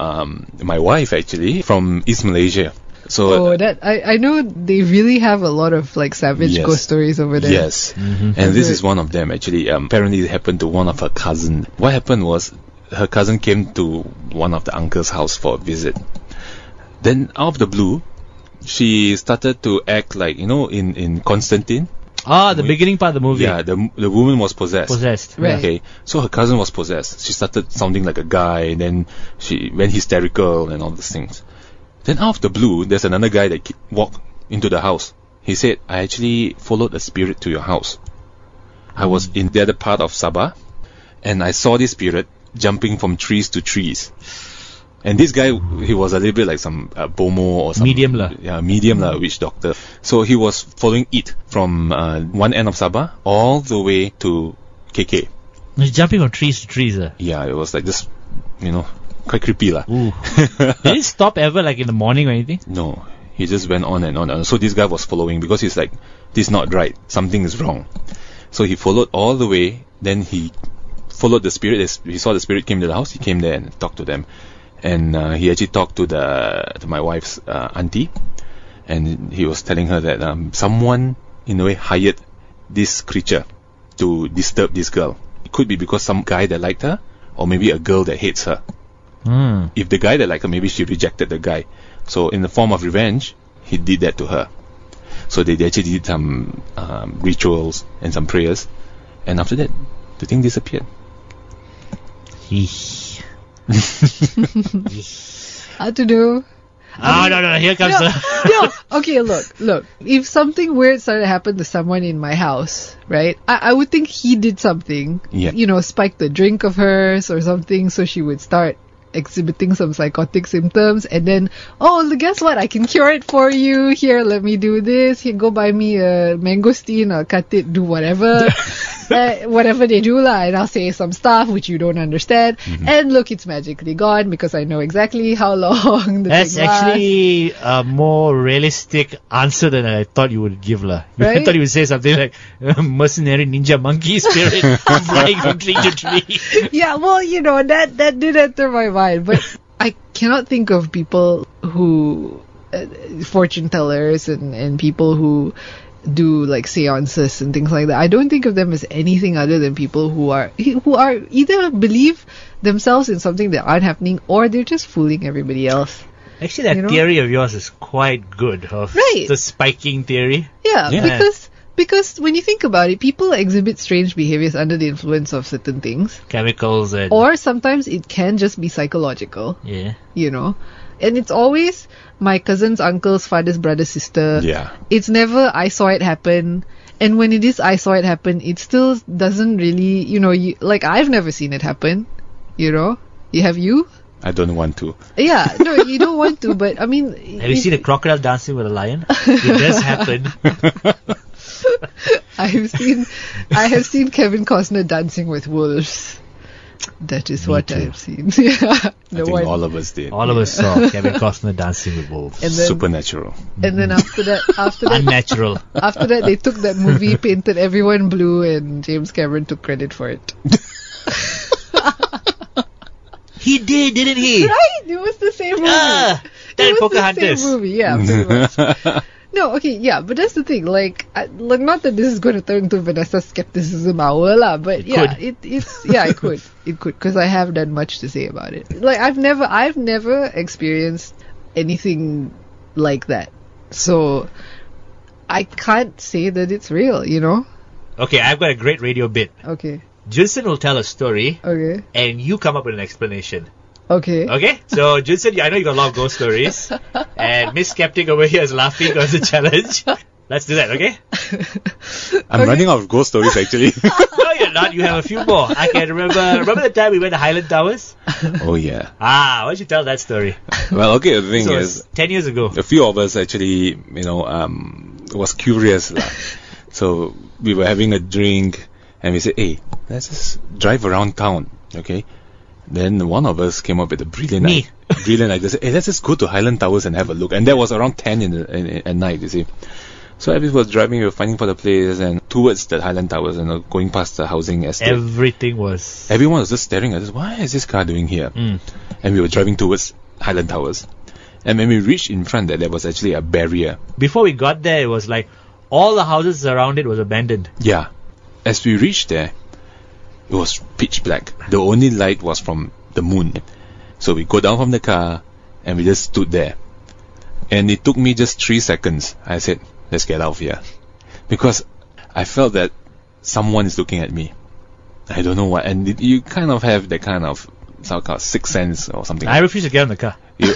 my wife actually from East Malaysia. So I know they really have a lot of like savage ghost stories over there. Yes, and this is one of them actually. Apparently it happened to one of her cousins. What happened was her cousin came to one of the uncle's house for a visit. Then out of the blue, she started to act like, you know, in Constantine. The beginning part of the movie. Yeah, the woman was possessed. Right. Okay, so her cousin was possessed. She started sounding like a guy, and then she went hysterical and all these things. Then out of the blue, there's another guy that walked into the house. He said, I actually followed a spirit to your house. I was in the other part of Sabah, and I saw this spirit jumping from trees to trees. And this guy, he was a little bit like some bomo or some medium lah. Yeah, medium lah, witch doctor. So he was following it from one end of Sabah all the way to KK. He's jumping from trees to trees. Yeah, it was like just, quite creepy lah. Did it stop ever, like in the morning or anything? No, he just went on and on. So this guy was following because he's like, this is not right. Something is wrong. So he followed all the way. Then he followed the spirit. He saw the spirit came to the house. He came there and talked to them. And he actually talked to my wife's auntie, and he was telling her that someone in a way hired this creature to disturb this girl. It could be because some guy that liked her, or maybe a girl that hates her. If the guy that liked her, maybe she rejected the guy. So in the form of revenge, he did that to her. So they actually did some rituals and some prayers, and after that, the thing disappeared. How to do? No, here comes Okay, look. If something weird started to happen to someone in my house, right? I would think he did something. Yeah. Spiked the drink of hers or something, so she would start exhibiting some psychotic symptoms, and then, guess what? I can cure it for you. Here, let me do this. Here, go buy me a mangosteen. I'll cut it, do whatever. Whatever they do lah, and I'll say some stuff which you don't understand, and look, it's magically gone because I know exactly how long the That's thing lasts. actually a more realistic answer than I thought you would give lah. Right? I thought you would say something like mercenary ninja monkey spirit flying from tree to tree. Yeah, well, that did enter my mind, but I cannot think of people who fortune tellers and people who do like seances and things like that. I don't think of them as anything other than people who are either believe themselves in something that aren't happening, or they're just fooling everybody else. Actually, that theory of yours is quite good, of the spiking theory. Yeah. Because when you think about it, people exhibit strange behaviors under the influence of certain things, chemicals, or sometimes it can just be psychological. Yeah. And it's always my cousin's uncle's father's brother's sister. Yeah. It's never I saw it happen. And when it is I saw it happen, it still doesn't really, I've never seen it happen. Have you? I don't want to. Yeah, no, you don't want to, but I mean... Have you seen a crocodile dancing with a lion? It does happen. I have seen Kevin Costner dancing with wolves. That is what I have seen. I think all of us did. All of us saw Kevin Costner dancing with wolves. And then, supernatural. And then after that, unnatural. After that, they took that movie, painted everyone blue, and James Cameron took credit for it. He did, didn't he? Right? It was the same movie. That it was the Pocahontas. same movie, yeah, pretty much. No, okay, yeah, but that's the thing. Like not that this is going to turn into Vanessa skepticism hour lah, but it could, because I have done much to say about it. Like I've never experienced anything like that, so I can't say that it's real. Okay, I've got a great radio bit. Okay. Junsen will tell a story. Okay. And you come up with an explanation. Okay. Okay? So, Junsen, I know you got a lot of ghost stories. And Miss Skeptic over here is laughing because it's a challenge. Let's do that, okay? I'm running out of ghost stories, actually. No, you're not. You have a few more. I can remember the time we went to Highland Towers? Oh, yeah. Why don't you tell that story? Well, okay, the thing is... 10 years ago. A few of us actually, was curious. So, we were having a drink, and we said, hey, let's just drive around town, okay? Then one of us came up with a brilliant idea. They said, hey, let's just go to Highland Towers and have a look. And that was around 10 at night, you see. So everyone was driving, we were finding for the place, and towards the Highland Towers, going past the housing estate. Everyone was just staring at us. What is this car doing here? And we were driving towards Highland Towers. And when we reached in front there was actually a barrier. Before we got there, it was like all the houses around it was abandoned. Yeah. As we reached there, it was pitch black. The only light was from the moon. So we go down from the car and we just stood there. And it took me just 3 seconds. I said, let's get out of here. Because I felt that someone is looking at me. I don't know what. And you kind of have that kind of some kind of sixth sense or something. I refuse to get on the car. You,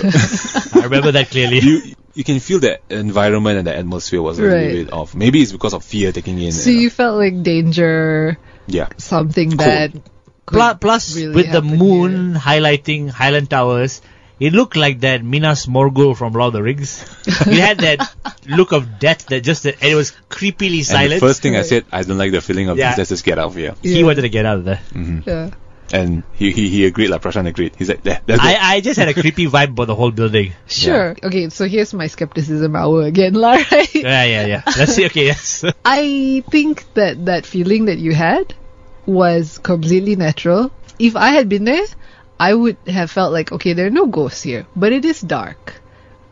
I remember that clearly. you can feel the environment and the atmosphere was a little bit off. Maybe it's because of fear taking in. So you felt like danger. Yeah. Something bad. Plus, really with the moon here. highlighting Highland Towers, it looked like that Minas Morgul from Lord of the Rings. It had that look of death and it was creepily silent. And the first thing I said, I don't like the feeling of this, let's just get out of here. He wanted to get out of there. Mm-hmm. Yeah. And he agreed, like Prashant agreed. He said, I just had a creepy vibe about the whole building. Sure. Yeah. Okay, so here's my skepticism hour again, right? Yeah. Let's see, okay, yes. I think that feeling that you had was completely natural. If I had been there, I would have felt like, okay, there are no ghosts here, but it is dark.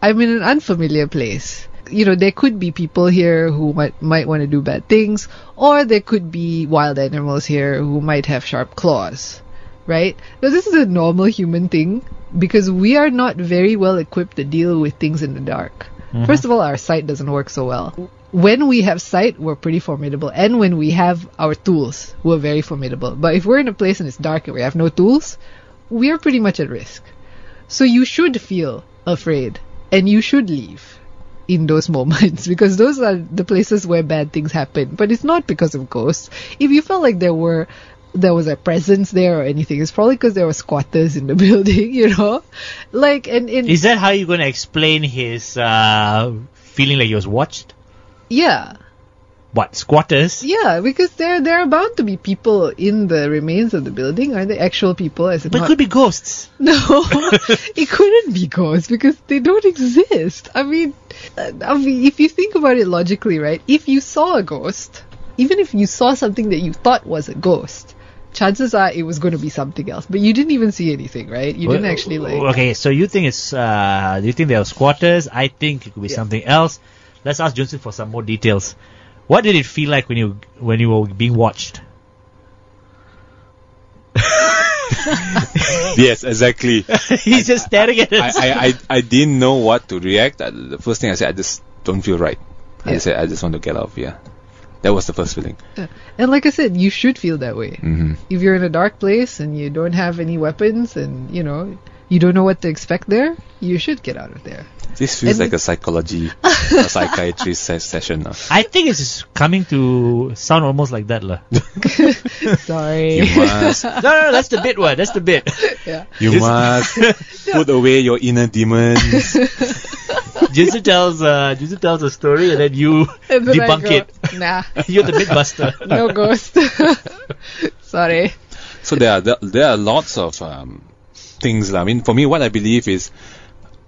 I'm in an unfamiliar place. You know, there could be people here who might want to do bad things, or there could be wild animals here who might have sharp claws. Right? Now, this is a normal human thing because we are not very well equipped to deal with things in the dark. Mm-hmm. First of all, our sight doesn't work so well. When we have sight, we're pretty formidable. And when we have our tools, we're very formidable. But if we're in a place and it's dark and we have no tools, we are pretty much at risk. So you should feel afraid and you should leave in those moments because those are the places where bad things happen. But it's not because of ghosts. If you felt like there was a presence there or anything, it's probably because there were squatters in the building, you know? Like, and is that how you're going to explain his feeling like he was watched? Yeah. What, squatters? Yeah, because there are bound to be people in the remains of the building. Are they actual people? But it could be ghosts. No, it couldn't be ghosts because they don't exist. I mean, if you think about it logically, right? If you saw a ghost, even if you saw something that you thought was a ghost, chances are it was going to be something else. But you didn't even see anything, right? You didn't actually Okay, so you think it's... do you think they were squatters? I think it could be something else. Let's ask Junsen for some more details. What did it feel like when you were being watched? Yes, exactly. He's just staring at us. I didn't know what to react. The first thing I said, I just don't feel right. I said, I just want to get out of here. That was the first feeling. And like I said, you should feel that way. Mm-hmm. If you're in a dark place and you don't have any weapons and, you know, you don't know what to expect there, you should get out of there. This feels like a psychiatry session. I think it's coming to sound almost like that. Sorry. You must. No, that's the bit one. That's the bit. Yeah. You must put away your inner demons. Junsen tells a story and then you debunk it. Nah. You're the Mythbuster. No ghost. Sorry. So there are lots of things. I mean, for me, what I believe is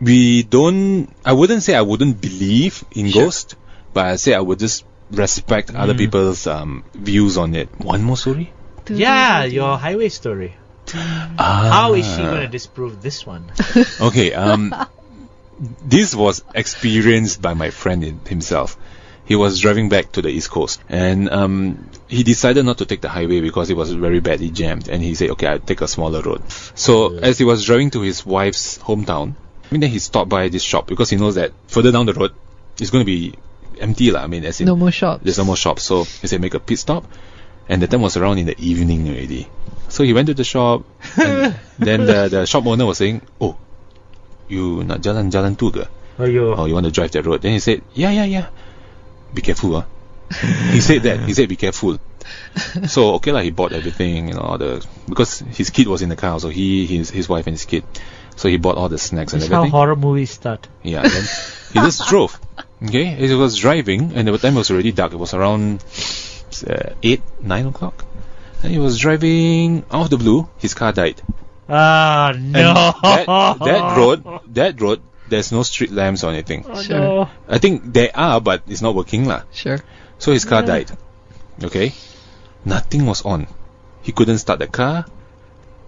I wouldn't say I wouldn't believe in ghosts, but I say I would just respect other people's views on it. One more story? Yeah, your highway story. How is she going to disprove this one? Okay, this was experienced by my friend himself. He was driving back to the East Coast and he decided not to take the highway because it was very badly jammed, and he said, okay, I'll take a smaller road. So as he was driving to his wife's hometown, then he stopped by this shop because he knows that further down the road it's going to be empty. I mean, as in no more shops. There's no more shops. So he said make a pit stop, and the time was around in the evening already. So he went to the shop and then the shop owner was saying, oh, you nak jalan tu ke? Oh, you want to drive that road? Then he said, yeah. Be careful, huh? He said that. He said, be careful. So, okay, he bought everything, because his kid was in the car, so his wife and his kid. So he bought all the snacks and everything. That's how horror movies start. Yeah, then he just drove. Okay, he was driving, and the time was already dark. It was around 9 o'clock. And he was driving out of the blue. His car died. Ah, no. And that road, there's no street lamps or anything. Oh, sure. No. I think there are, but it's not working lah. Sure. So his car died. Okay, nothing was on. He couldn't start the car.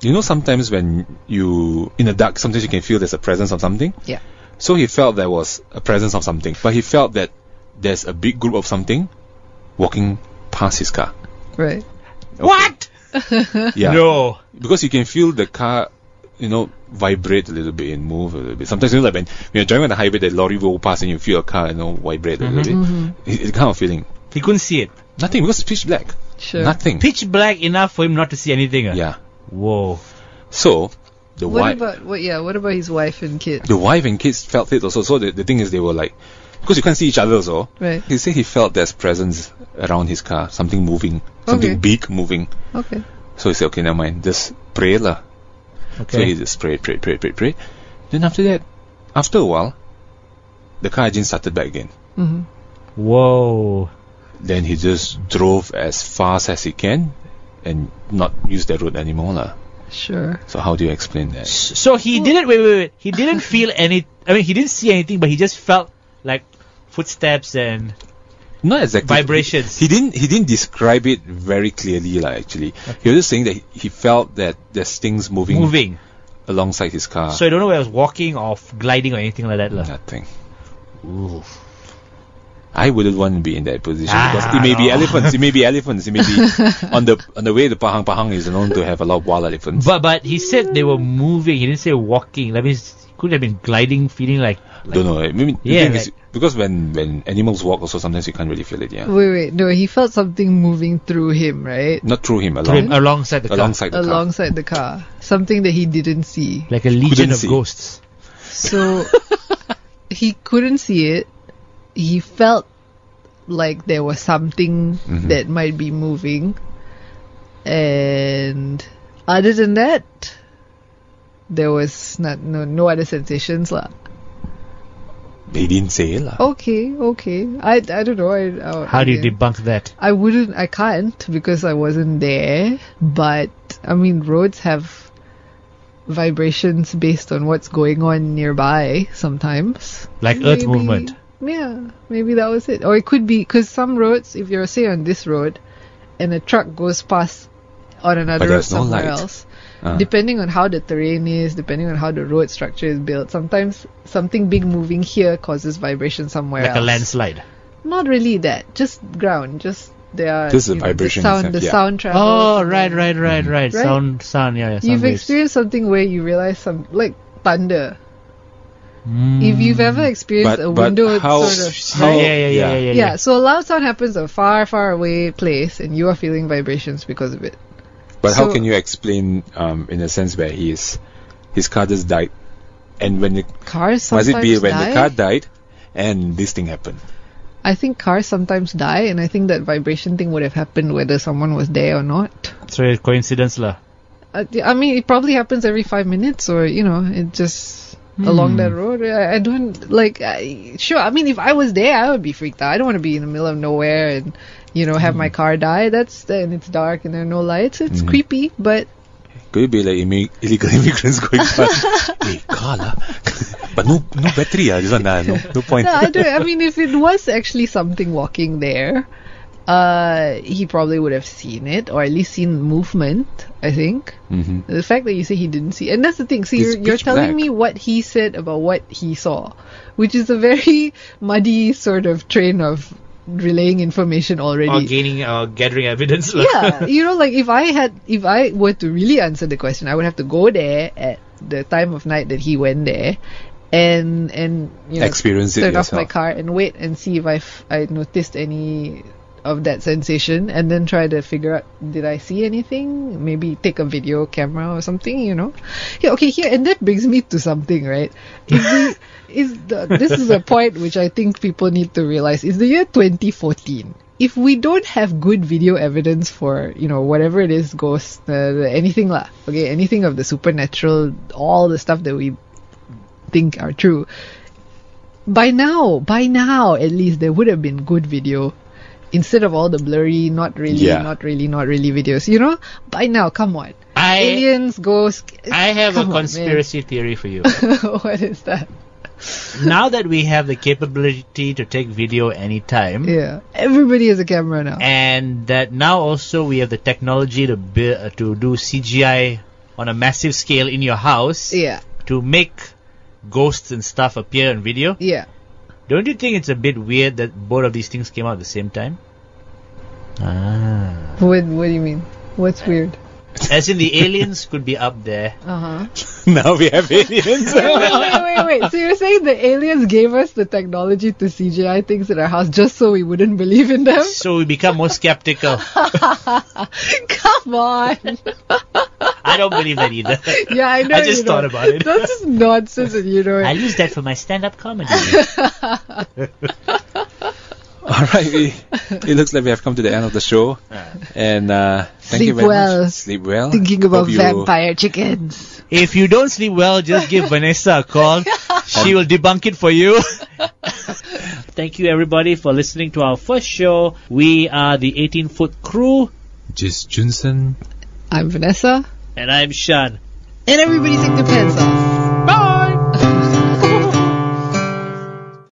You know, sometimes when you in the dark, sometimes you can feel there's a presence of something. Yeah. So he felt there was a presence of something, but he felt that there's a big group of something walking past his car. Right. Okay. What? Yeah. No. Because you can feel the car, vibrate a little bit and move a little bit. Sometimes, like when you're driving on the highway, the lorry will pass and you feel a car, vibrate a little bit. Mm-hmm. It's kind of feeling. He couldn't see it. Nothing, because it's pitch black. Sure. Nothing. Pitch black enough for him not to see anything. Yeah. Whoa. So, What about his wife and kids? The wife and kids felt it also. So the thing is, they were like, because you can't see each other also. Right. He said he felt there's presence around his car, something moving, something big moving. Okay. So he said, okay, never mind, just pray lah. Okay. So he just prayed. Then after that, after a while, the car engine started back again. Mm-hmm. Whoa. Then he just drove as fast as he can and not use that road anymore lah. Sure. So how do you explain that? So he didn't wait. He didn't feel any. I mean, he didn't see anything, but he just felt like footsteps and Not exactly vibrations. He didn't describe it very clearly lah. Actually, he was just saying that he felt that there's things moving alongside his car. So I don't know whether it was walking or gliding or anything like that lah. Nothing. Ooh. I wouldn't want to be in that position because it may be elephants. It may be on the way to Pahang is known to have a lot of wild elephants. But he said they were moving. He didn't say walking. That means he could have been gliding, feeling like don't know. Maybe the yeah, thing is, because when animals walk, also sometimes you can't really feel it. Yeah. Wait. No, he felt something moving through him, right? Not through him, alongside the car. Alongside the car. Something that he didn't see. Like a legion of ghosts. So he couldn't see it. He felt like there was something that might be moving, and other than that, there was no other sensations lah. They didn't say it lah. Okay. I don't know. How do you debunk that? I can't because I wasn't there. But I mean, roads have vibrations based on what's going on nearby sometimes. Like earth movement. Yeah, maybe that was it. Or it could be because some roads, if you're say on this road and a truck goes past on another road somewhere else, depending on how the terrain is, depending on how the road structure is built, sometimes something big moving here causes vibration somewhere else. Like a landslide. Not really that, just ground, just there. Just the vibration. The sound travels. Oh, right. Sound. Yeah. You've experienced something where you realize some like thunder. If you've ever experienced a window sort of... Yeah, so a loud sound happens a far, far away place and you are feeling vibrations because of it. But how can you explain, in a sense where his car just died, and when the cars sometimes the car died and this thing happened? I think cars sometimes die, and I think that vibration thing would have happened whether someone was there or not. So it's coincidence lah. I mean, it probably happens every 5 minutes, or it just... along that road. I don't sure. I mean, if I was there, I would be freaked out. I don't want to be in the middle of nowhere and have my car die. And it's dark and there are no lights. It's creepy, but could it be like illegal immigrants going past? Hey, car lah. But no battery this one no point. No, I mean, if it was actually something walking there, he probably would have seen it, or at least seen movement, I think. The fact that you say he didn't see, and that's the thing, see, you're telling me what he said about what he saw, which is a very muddy sort of train of relaying information already. Or gathering evidence. Yeah, like if I were to really answer the question, I would have to go there at the time of night that he went there, and experience it turn yourself. off my car and wait and see if I noticed any of that sensation, and then try to figure out, did I see anything? Maybe take a video camera or something, Yeah, okay, here, and that brings me to something, right? This is a point which I think people need to realize. Is the year 2014. If we don't have good video evidence for, whatever it is, ghosts, anything lah, okay, anything of the supernatural, all the stuff that we think are true, by now, at least, there would have been good video. Instead of all the blurry, not really videos, by now, come on. Aliens, ghosts. I have a conspiracy theory for you. What is that? Now that we have the capability to take video anytime. Yeah, everybody has a camera now. And that now also we have the technology to do CGI on a massive scale in your house. Yeah. To make ghosts and stuff appear on video. Yeah. Don't you think it's a bit weird that both of these things came out at the same time? What do you mean? What's weird? As in the aliens could be up there. Now we have aliens. Wait. So you're saying the aliens gave us the technology to CGI things in our house just so we wouldn't believe in them? So we become more skeptical. Come on. I don't believe that either. Yeah, I know. I just thought about it. That's just nonsense, and you know it. I'll use that for my stand-up comedy. All right, it looks like we have come to the end of the show. And thank you very much. Sleep well. Thinking about vampire chickens. If you don't sleep well, just give Vanessa a call. She will debunk it for you. Thank you, everybody, for listening to our first show. We are the 18-foot crew. Just Junsen. I'm Vanessa. And I'm Shan. And everybody take their pants off.